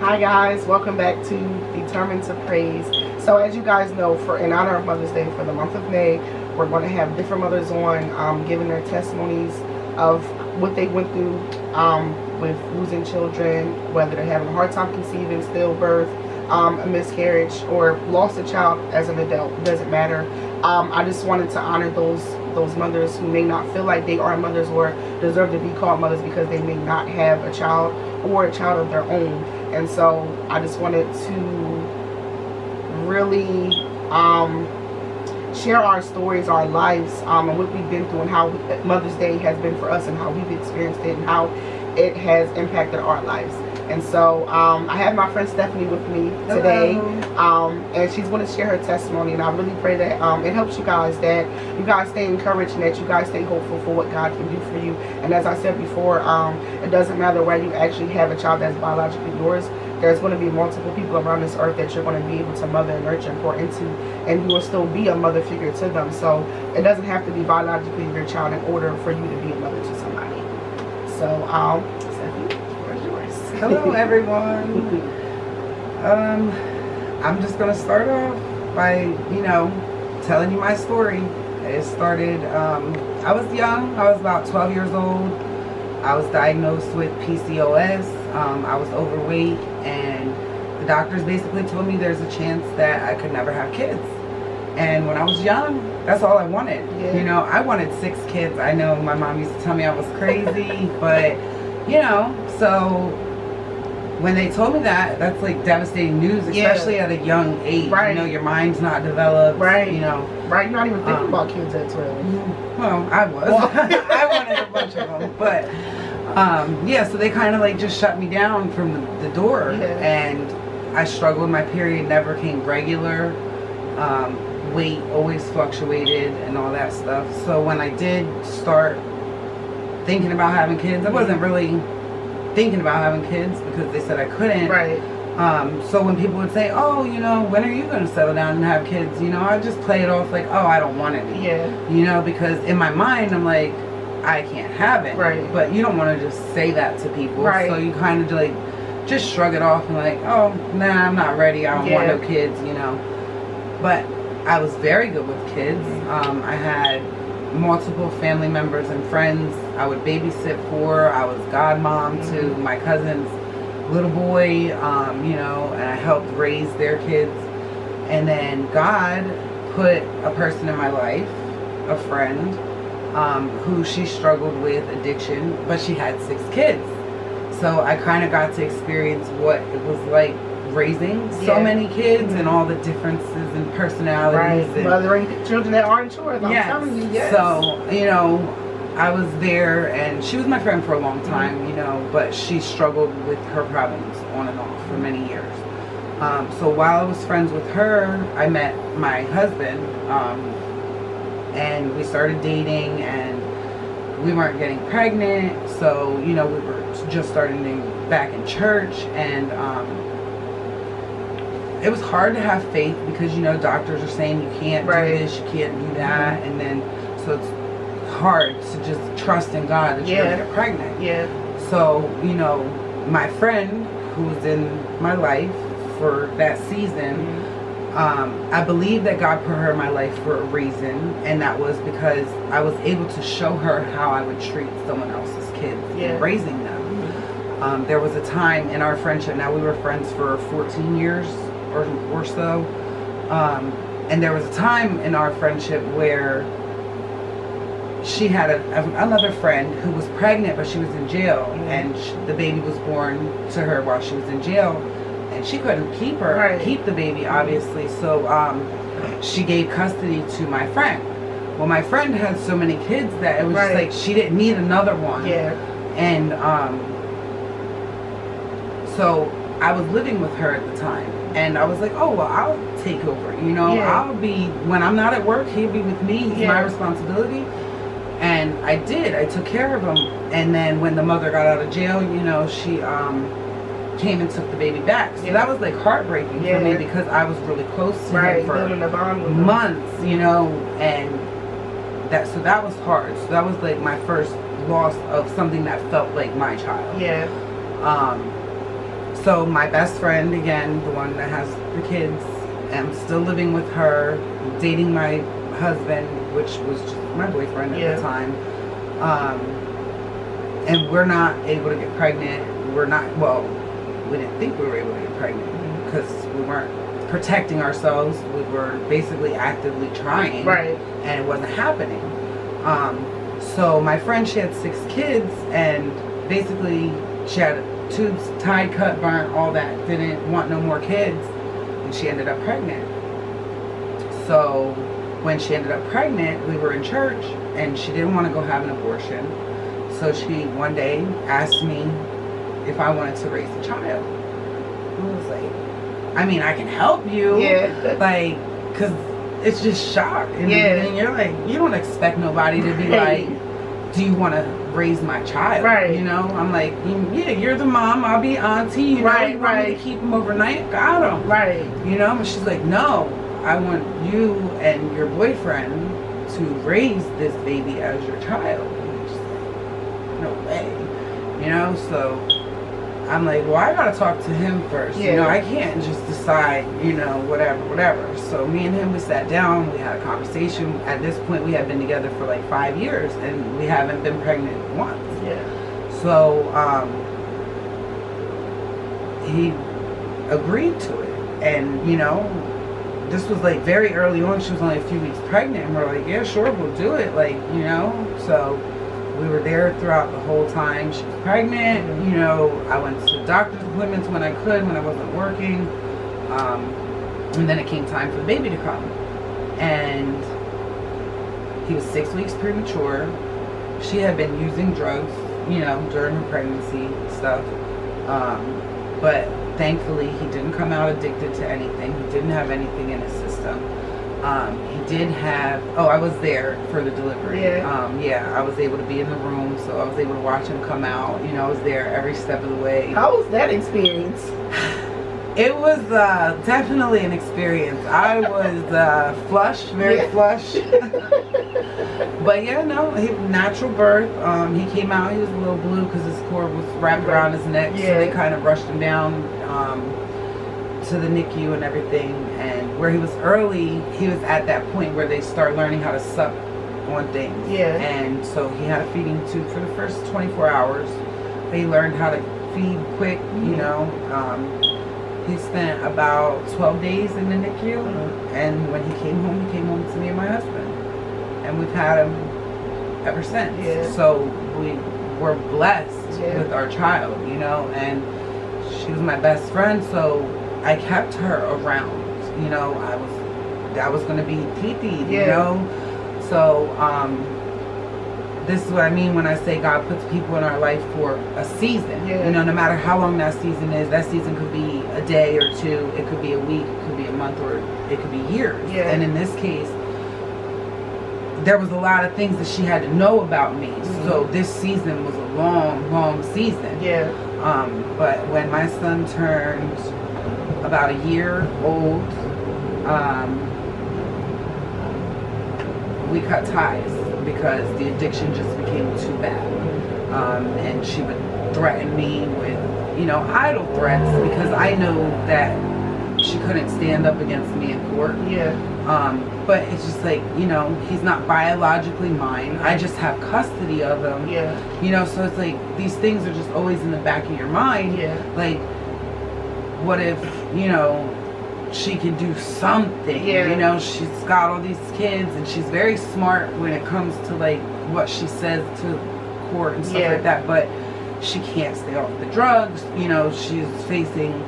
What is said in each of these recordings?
Hi guys, welcome back to Determined to Praise. So as you guys know, in honor of Mother's Day for the month of May, we're going to have different mothers on giving their testimonies of what they went through with losing children, whether they're having a hard time conceiving, stillbirth, a miscarriage, or lost a child as an adult. It doesn't matter. I just wanted to honor those mothers who may not feel like they are mothers or deserve to be called mothers because they may not have a child or a child of their own. And so I just wanted to really share our stories, our lives, and what we've been through, and how Mother's Day has been for us, and how we've experienced it, and how it has impacted our lives. And so I have my friend Stephanie with me today. And she's going to share her testimony, and I really pray that it helps you guys, that you guys stay encouraged, and that you guys stay hopeful for what God can do for you. And as I said before, it doesn't matter whether you actually have a child that's biologically yours. There's going to be multiple people around this earth that you're going to be able to mother and nurture and pour into, and you will still be a mother figure to them. So it doesn't have to be biologically your child in order for you to be a mother to somebody. So Stephanie, where's yours? Hello everyone. I'm just gonna start off by, telling you my story. It started, I was young. I was about 12 years old. I was diagnosed with PCOS. I was overweight, and the doctors basically told me there's a chance that I could never have kids. And when I was young, that's all I wanted. Yeah. I wanted 6 kids. I know my mom used to tell me I was crazy, but so when they told me that, that's like devastating news, especially at a young age. Right. Your mind's not developed. Right. Right. You're not even thinking about kids at 12. Well, I was. I wanted a bunch of them, but yeah. So they kind of like just shut me down from the door, and I struggled. My period never came regular. Weight always fluctuated and all that stuff. So when I did start thinking about having kids, I wasn't really thinking about having kids because they said I couldn't. Right. So when people would say, oh, when are you going to settle down and have kids? I just play it off like, oh, I don't want any. Yeah. Because in my mind, I'm like, I can't have it. Right. But you don't want to just say that to people. Right. So you kind of like, just shrug it off and like, oh, nah, I'm not ready. I don't want no kids, But I was very good with kids. I had multiple family members and friends I would babysit for. I was godmom to my cousin's little boy, and I helped raise their kids. And then God put a person in my life, a friend, who she struggled with addiction, but she had 6 kids. So I kind of got to experience what it was like raising so many kids and all the differences in personalities. Right. Mothering children that aren't yours. I'm telling you, yes. So, I was there, and she was my friend for a long time, but she struggled with her problems on and off for many years. So while I was friends with her, I met my husband, and we started dating, and we weren't getting pregnant. So, we were just starting back in church, and it was hard to have faith because, doctors are saying you can't do this, you can't do that. And then, so it's hard to just trust in God that you're going to get pregnant. Yeah. So, my friend who was in my life for that season, I believe that God put her in my life for a reason. And that was because I was able to show her how I would treat someone else's kids and raising them. There was a time in our friendship, now we were friends for 14 years or so, and there was a time in our friendship where she had another friend who was pregnant, but she was in jail, and the baby was born to her while she was in jail, and she couldn't keep the baby, obviously. So she gave custody to my friend. Well, my friend had so many kids that it was just like she didn't need another one. And so I was living with her at the time, and I was like, oh, well, I'll take over, I'll be, when I'm not at work, he'll be with me. He's my responsibility. And I did. I took care of him. And then when the mother got out of jail, she came and took the baby back. So that was like heartbreaking for me because I was really close to him for months, and that was hard. So that was like my first loss of something that felt like my child. So my best friend, again, the one that has the kids, I'm still living with her, dating my husband, which was just my boyfriend at the time. And we're not able to get pregnant. We're not, well, we didn't think we were able to get pregnant because we weren't protecting ourselves. We were basically actively trying, and it wasn't happening. So my friend, she had 6 kids, and basically she had tubes tied, cut, burnt, all that. Didn't want no more kids, and she ended up pregnant. So when she ended up pregnant, we were in church, and she didn't want to go have an abortion. So she one day asked me if I wanted to raise a child. I was like, I mean, I can help you, like, because it's just shock. And you're like, you don't expect nobody to be like, do you want to raise my child? You know, I'm like, yeah, you're the mom, I'll be auntie, you know, you want me to keep him overnight? Got him. You know, but she's like, no, I want you and your boyfriend to raise this baby as your child. And she's like, no way. You know, so I'm like, well, I gotta talk to him first. You know, I can't just decide, you know, whatever. So me and him, we sat down, we had a conversation. At this point, we had been together for like 5 years, and we haven't been pregnant once. So he agreed to it, and you know, this was like very early on. She was only a few weeks pregnant, and we're like, yeah, sure, we'll do it. Like, you know, so we were there throughout the whole time she was pregnant. You know, I went to doctor's appointments when I could, when I wasn't working. And then it came time for the baby to come. And he was 6 weeks premature. She had been using drugs, you know, during her pregnancy stuff. But thankfully, he didn't come out addicted to anything. He didn't have anything in his system. He did have, I was there for the delivery. I was able to be in the room, so I was able to watch him come out. You know, I was there every step of the way. How was that experience? It was definitely an experience. I was flush, very flush. But yeah, no, natural birth. He came out, he was a little blue because his cord was wrapped around his neck, so they kind of rushed him down to the NICU and everything. And where he was early, he was at that point where they start learning how to suck on things. And so he had a feeding tube for the first 24 hours. They learned how to feed quick, you know. He spent about 12 days in the NICU, and when he came home to me and my husband. And we've had him ever since. So we were blessed with our child, you know, and she was my best friend, so I kept her around. You know, I was going to be T.P, you know. So this is what I mean when I say God puts people in our life for a season. You know, no matter how long that season is, that season could be a day or two, it could be a week, it could be a month, or it could be years. And in this case, there was a lot of things that she had to know about me. So this season was a long season. But when my son turned about a year old, we cut ties because the addiction just became too bad. And she would threaten me with, you know, idle threats because I know that she couldn't stand up against me in court. But it's just like, you know, he's not biologically mine. I just have custody of him. You know, so it's like these things are just always in the back of your mind. Like, what if, you know, she can do something? You know, she's got all these kids, and she's very smart when it comes to like what she says to court and stuff like that. But she can't stay off the drugs. You know, she's facing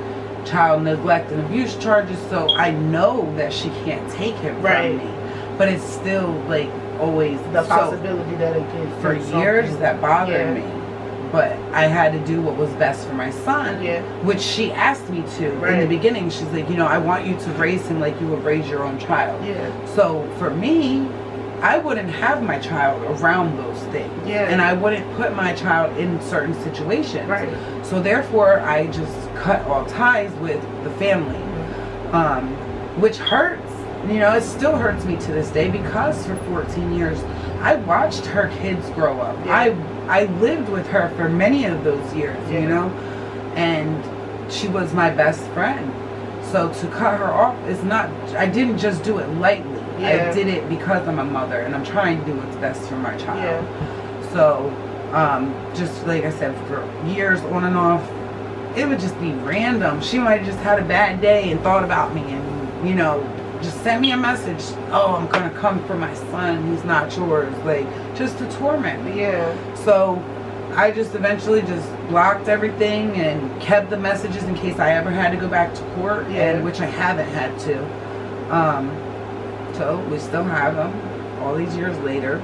child neglect and abuse charges, so I know that she can't take him from me. But it's still like always the possibility that it could. For years that bothered me, but I had to do what was best for my son, which she asked me to in the beginning. She's like, you know, I want you to raise him like you would raise your own child. So for me, I wouldn't have my child around those things. And I wouldn't put my child in certain situations. So therefore, I just cut all ties with the family, which hurts. You know, it still hurts me to this day because for 14 years, I watched her kids grow up. I lived with her for many of those years, you know, and she was my best friend. So to cut her off is not, I didn't just do it lightly. I did it because I'm a mother and I'm trying to do what's best for my child. So just like I said, for years on and off, it would just be random. She might have just had a bad day and thought about me and, you know, just sent me a message. Oh, I'm going to come for my son. He's not yours. Like, just to torment me. So I just eventually just blocked everything and kept the messages in case I ever had to go back to court, and which I haven't had to. So we still have them all these years later,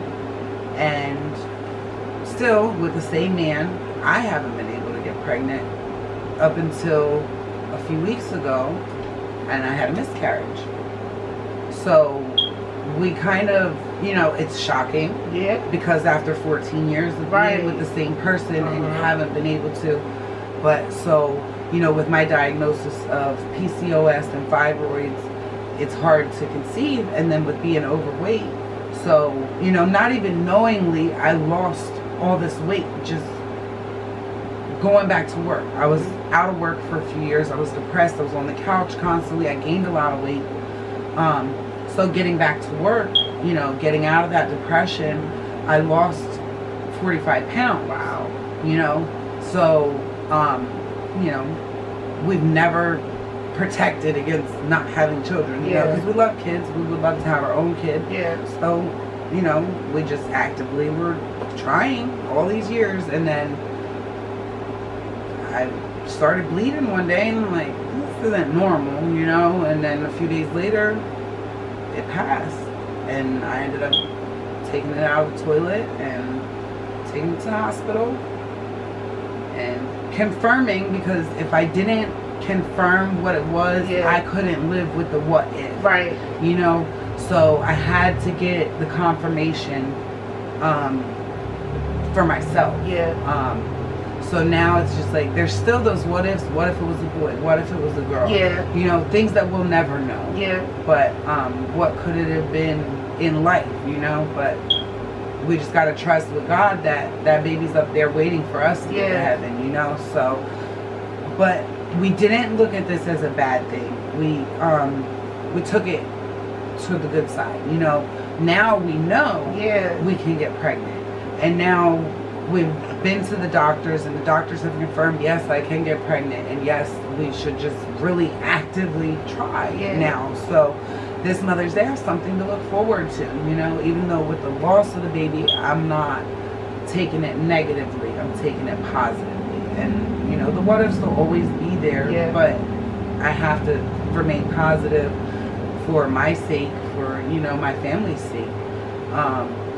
and still with the same man. I haven't been able to get pregnant up until a few weeks ago, and I had a miscarriage. So we kind of, you know, it's shocking. Because after 14 years of being with the same person and haven't been able to. But so, you know, with my diagnosis of PCOS and fibroids, it's hard to conceive, and then with being overweight. So, you know, not even knowingly, I lost all this weight just going back to work. I was out of work for a few years. I was depressed. I was on the couch constantly. I gained a lot of weight. So getting back to work, you know, getting out of that depression, I lost 45 pounds. Wow. You know, so, you know, we've never protected against not having children, you know, because we love kids. We would love to have our own kid. So, you know, we just actively were trying all these years, and then I started bleeding one day, and I'm like, this isn't normal, you know, and then a few days later, it passed, and I ended up taking it out of the toilet and taking it to the hospital and confirming, because if I didn't confirm what it was, I couldn't live with the what if. You know, so I had to get the confirmation for myself. So now it's just like, there's still those what ifs. What if it was a boy? What if it was a girl? You know, things that we'll never know. But what could it have been in life, you know? But we just got to trust with God that that baby's up there waiting for us to get to heaven, you know? So, but we didn't look at this as a bad thing. We took it to the good side, you know? Now we know we can get pregnant. And now we've been to the doctors, and the doctors have confirmed, yes, I can get pregnant, and yes, we should just really actively try now. So this Mother's Day, I have something to look forward to, you know, even though with the loss of the baby, I'm not taking it negatively, I'm taking it positively. And, you know, the what ifs will always be there, but I have to remain positive for my sake, for, you know, my family's sake.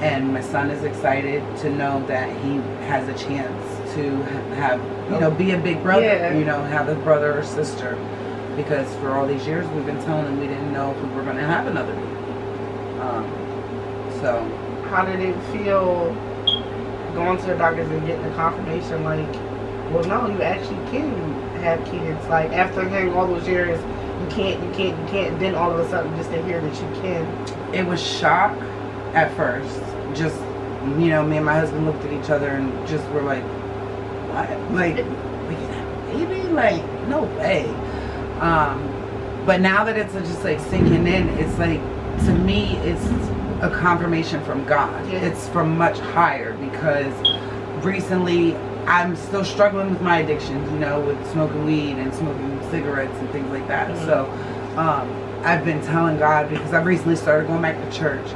And my son is excited to know that he has a chance to have, you know, be a big brother, you know, have a brother or sister. Because for all these years we've been telling him we didn't know if we were going to have another baby. So. How did it feel going to the doctors and getting the confirmation, like, well, no, you actually can have kids? Like, after hearing all those years, you can't, then all of a sudden just to hear that you can. It was shock at first. Just, you know, me and my husband looked at each other and just were like, what? Like, we can have a baby? Like, no way. But now that it's just like sinking in, it's like, to me, it's a confirmation from God. It's from much higher, because recently I'm still struggling with my addictions, you know, with smoking weed and smoking cigarettes and things like that. So I've been telling God, because I've recently started going back to church.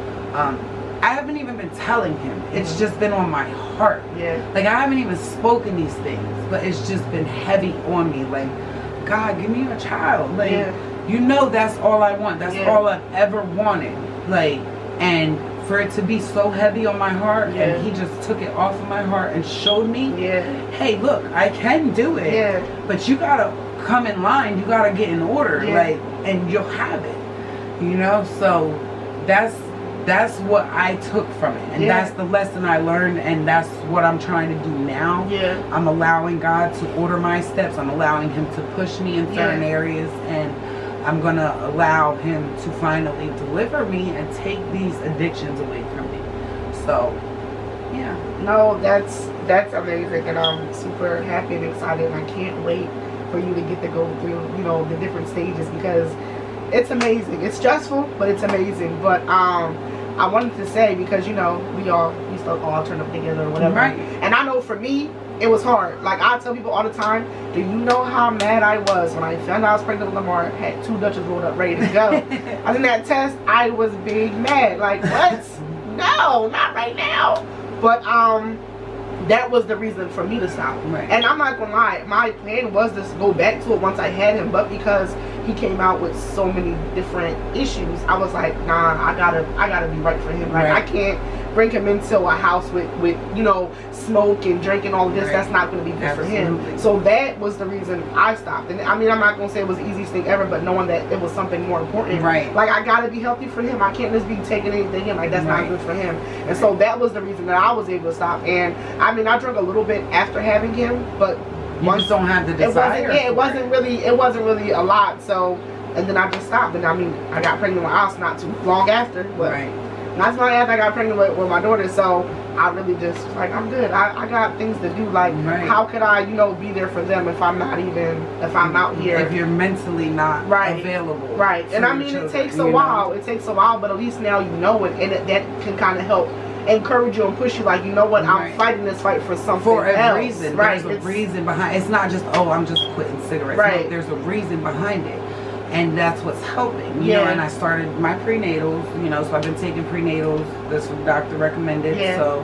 I haven't even been telling him. It's just been on my heart. Like, I haven't even spoken these things, but it's just been heavy on me. Like, God, give me a child. Like, you know, that's all I want. That's all I've ever wanted. Like, and for it to be so heavy on my heart, and he just took it off of my heart and showed me, hey, look, I can do it. But you gotta come in line. You gotta get in order. Like, and you'll have it. You know, so that's what I took from it, and that's the lesson I learned, and that's what I'm trying to do now. I'm allowing God to order my steps. I'm allowing him to push me in certain areas, and I'm gonna allow him to finally deliver me and take these addictions away from me. So no, that's amazing, and I'm super happy and excited, and I can't wait for you to get to go through, you know, the different stages, because it's amazing. It's stressful, but it's amazing. But I wanted to say, because, you know, we used to all turn up together or whatever. Right. And I know for me, it was hard. Like, I tell people all the time, do you know how mad I was when I found out I was pregnant with Lamar, had 2 Dutchess rolled up, ready to go. I was in that test, I was big mad. Like, what? No, not right now. But that was the reason for me to stop. Right. And I'm not gonna lie, my plan was to go back to it once I had him, but because he came out with so many different issues, I was like, nah, I gotta be right for him. Like, right. I can't bring him into a house with you know, smoke and drinking all of this. Right. That's not gonna be good Absolutely. for him. So that was the reason I stopped. And I mean, I'm not gonna say it was the easiest thing ever, but knowing that it was something more important. Right. Like, I gotta be healthy for him. I can't just be taking anything in. Like, that's right. not good for him. And so that was the reason that I was able to stop. And I mean, I drank a little bit after having him, but you just don't have the desire. It wasn't really a lot. So, and then I just stopped. And I mean, I got pregnant with Alice not too long after. But right. not too long after I got pregnant with my daughter. So I really just like, I'm good. I got things to do. Like, right. how could I, you know, be there for them if I'm out here? If you're mentally not right. available. Right. And I mean, it takes a while. It takes a while, but at least now you know it, and that can kind of help encourage you and push you. Like, you know what, I'm fighting this fight for something for a else. reason. Right. There's a reason behind. It's not just, oh, I'm just quitting cigarettes. Right. No, there's a reason behind it, and that's what's helping. You know. And I started my prenatals. You know, so I've been taking prenatals. This doctor recommended. Yeah. So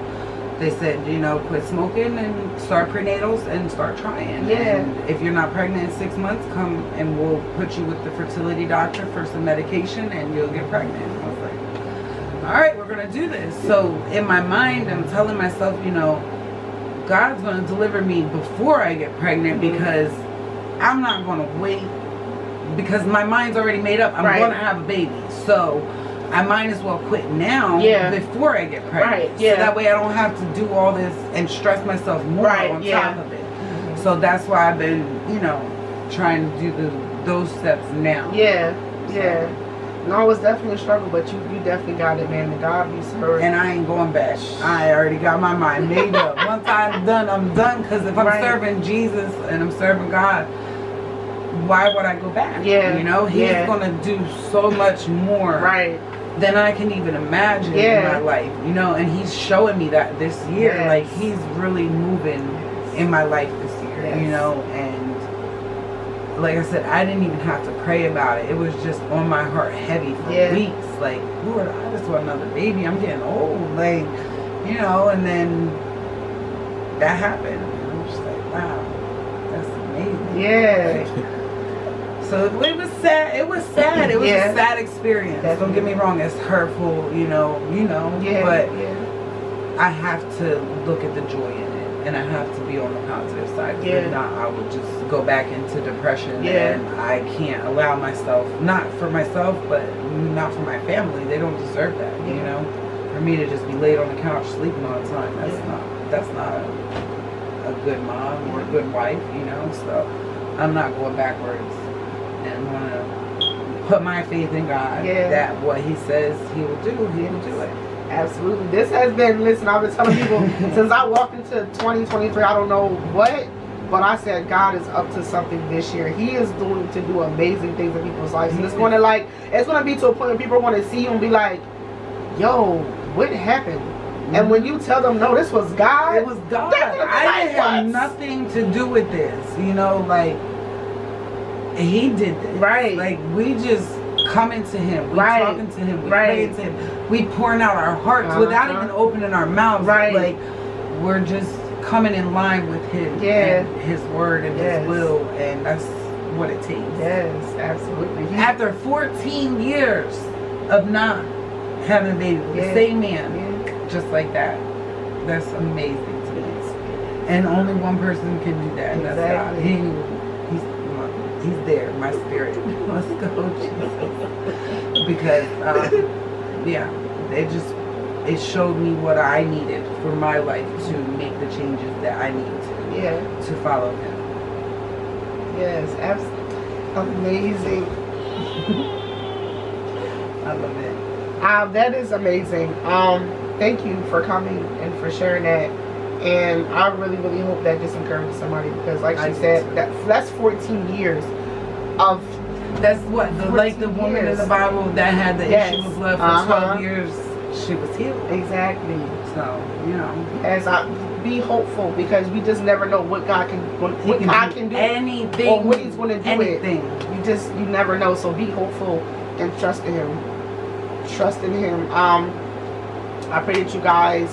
they said, you know, quit smoking and start prenatals and start trying. Yeah. And if you're not pregnant in 6 months, come and we'll put you with the fertility doctor for some medication, and you'll get pregnant. I was like, all right, we're going to do this. So in my mind, I'm telling myself, you know, God's going to deliver me before I get pregnant, because I'm not going to wait, because my mind's already made up. I'm going to have a baby. So I might as well quit now before I get pregnant. Right. So that way I don't have to do all this and stress myself more on top of it. So that's why I've been, you know, trying to do those steps now. Yeah. No, it's definitely a struggle, but you definitely got it, man. The God be served. And I ain't going back. I already got my mind made up. Once I'm done, because if I'm serving Jesus and I'm serving God, why would I go back? Yeah. You know, He's going to do so much more than I can even imagine in my life. You know, and He's showing me that this year. Yes. Like, He's really moving in my life this year, you know, and like I said, I didn't even have to pray about it. It was just on my heart heavy for weeks. Like, Lord, I just want another baby. I'm getting old. Like, you know, and then that happened. And I'm just like, wow, that's amazing. Yeah. Like, so it was sad. It was sad. It was a sad experience. Don't get me wrong. It's hurtful, you know. But I have to look at the joy in it. And I have to be on the positive side. If not, I would just go back into depression. And I can't allow myself, not for myself, but not for my family. They don't deserve that, you know. For me to just be laid on the couch sleeping all the time, that's not a good mom or a good wife, you know. So I'm not going backwards, and want to put my faith in God that what He says He will do, He will do it. Absolutely. This has been, listen, I've been telling people since I walked into 2023, I don't know what, but I said God is up to something this year. He is going to do amazing things in people's lives. And it's going to be to a point where people want to see you and be like, yo, what happened? And when you tell them, no, this was God. It was God. I didn't have nothing to do with this. You know, like, He did this. Right. Like, we just coming to Him, we talking to Him, we praying to Him, we pouring out our hearts without even opening our mouths. Like, we're just coming in line with Him and His word and His will, and that's what it takes. Yes, absolutely. After 14 years of not having a baby with the same man, just like that, that's amazing to me. And only one person can do that, and that's God. He's there, my spirit. Let's go, Jesus. Because, it showed me what I needed for my life to make the changes that I need to follow Him. Yes, absolutely. Amazing. I love it. That is amazing. Thank you for coming and for sharing that. And I really, really hope that this encourages somebody, because like she said, that's 14 years of... That's what, like the woman in the Bible that had the issue of blood for 12 years, she was healed. Exactly. So, you know. As be hopeful, because we just never know what God can, God can do. Anything. Or what He's going to do. Anything. You never know. So be hopeful and trust in Him. Trust in Him. I pray that you guys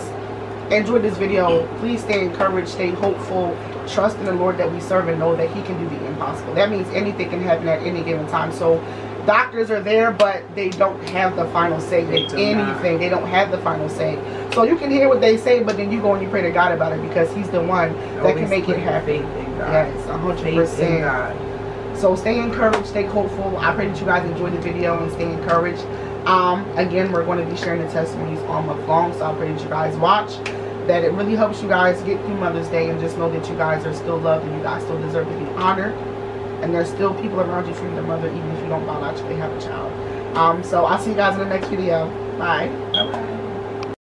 enjoyed this video. Please stay encouraged, stay hopeful, trust in the Lord that we serve, and know that He can do the impossible. That means anything can happen at any given time. So doctors are there, but they don't have the final say in anything. They don't have the final say. So you can hear what they say, but then you go and you pray to God about it, because He's the one that can make it happen. Yes, 100%. So stay encouraged, stay hopeful. I pray that you guys enjoyed the video and stay encouraged. Again, we're going to be sharing the testimonies all month long, so I pray that you guys watch, that it really helps you guys get through Mother's Day, and just know that you guys are still loved and you guys still deserve to be honored, and there's still people around you for your mother, even if you don't biologically have a child. So I'll see you guys in the next video. Bye.